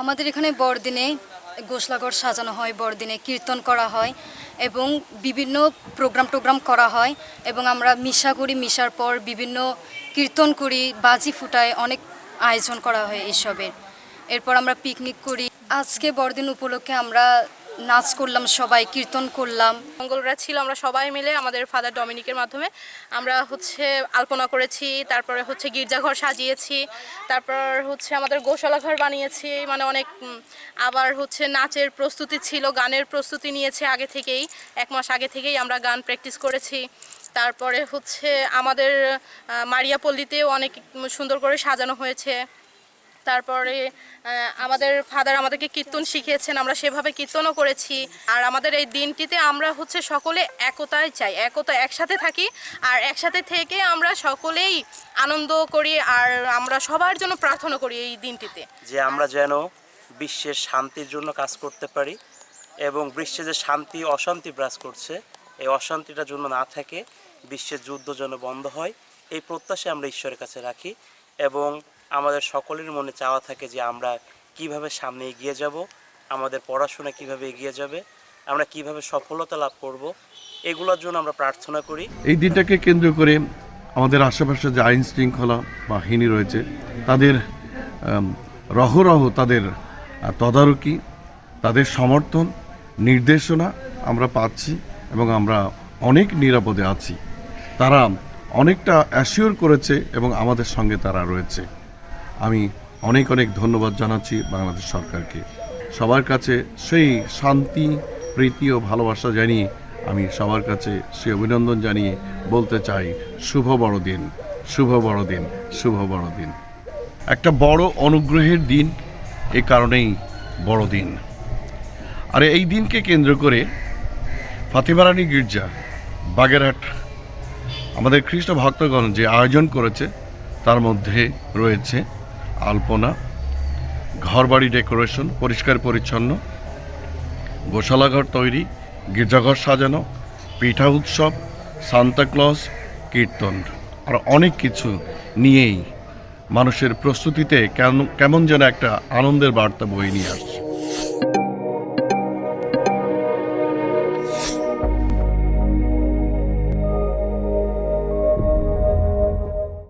আমাদের এখানে বড়দিনে গোসলাঘর সাজানো হয়, বড়দিনে কীর্তন করা হয় এবং বিভিন্ন প্রোগ্রাম করা হয় এবং আমরা মিশা করি, মিশার পর বিভিন্ন কীর্তন করি, বাজি ফুটায়, অনেক আয়োজন করা হয় এসবের। এরপর আমরা পিকনিক করি। আজকে বড়দিন উপলক্ষে আমরা নাচ করলাম, সবাই কীর্তন করলাম। মঙ্গলরা ছিল, আমরা সবাই মিলে আমাদের ফাদার ডমিনিকের মাধ্যমে আমরা আলপনা করেছি, তারপরে গির্জাঘর সাজিয়েছি, তারপর আমাদের গোশালা ঘর বানিয়েছি, মানে অনেক। আবার নাচের প্রস্তুতি ছিল, গানের প্রস্তুতি নিয়েছে আগে থেকেই, 1 মাস আগে থেকেই আমরা গান প্র্যাকটিস করেছি। তারপরে আমাদের মারিয়া পল্লীতেও অনেক সুন্দর করে সাজানো হয়েছে। তারপরে আমাদের ফাদার আমাদেরকে কীর্তন শিখিয়েছেন, আমরা সেভাবে কীর্তনও করেছি। আর আমাদের এই দিনটিতে আমরা সকলে একতায় চাই, একসাথে থাকি, আর একসাথে থেকে আমরা সকলেই আনন্দ করি, আর আমরা সবার জন্য প্রার্থনা করি এই দিনটিতে, যে আমরা যেন বিশ্বের শান্তির জন্য কাজ করতে পারি এবং বিশ্বে যে শান্তি অশান্তি বিরাজ করছে, এই অশান্তিটার জন্য না থাকে, বিশ্বের যুদ্ধ যেন বন্ধ হয়, এই প্রত্যাশা আমরা ঈশ্বরের কাছে রাখি। এবং আমাদের সকলের মনে চাওয়া থাকে যে আমরা কিভাবে সামনে এগিয়ে যাব, আমাদের পড়াশোনা কিভাবে এগিয়ে যাবে, আমরা কিভাবে সফলতা লাভ করব, এগুলোর জন্য আমরা প্রার্থনা করি। এই দিনটাকে কেন্দ্র করে আমাদের আশেপাশে যে আইন শৃঙ্খলা বাহিনী রয়েছে, তাদের রহরহ, তাদের তদারকি, তাদের সমর্থন, নির্দেশনা আমরা পাচ্ছি এবং আমরা অনেক নিরাপদে আছি। তারা অনেকটা অ্যাসিওর করেছে এবং আমাদের সঙ্গে তারা রয়েছে। আমি অনেক ধন্যবাদ জানাচ্ছি বাংলাদেশ সরকারকে। সবার কাছে সেই শান্তি, প্রীতি ও ভালোবাসা জানিয়ে আমি সবার কাছে সেই অভিনন্দন জানিয়ে বলতে চাই, শুভ বড়দিন, শুভ বড়দিন, শুভ বড়দিন। একটা বড় অনুগ্রহের দিন, এই কারণেই বড়দিন। আর এই দিনকে কেন্দ্র করে ফাতেমা রানী গির্জা, বাগেরহাট, আমাদের খ্রিস্ট ভক্তগণ যে আয়োজন করেছে, তার মধ্যে রয়েছে আলপনা, ঘরবাড়ি ডেকোরেশন, পরিষ্কার পরিচ্ছন্ন, গোশালাঘর তৈরি, গির্জাঘর সাজানো, পিঠা উৎসব, সান্তাক্লজ, কীর্তন, আর অনেক কিছু নিয়েই মানুষের প্রস্তুতিতে কেমন যেন একটা আনন্দের বার্তা বয়ে নিয়ে আসছে।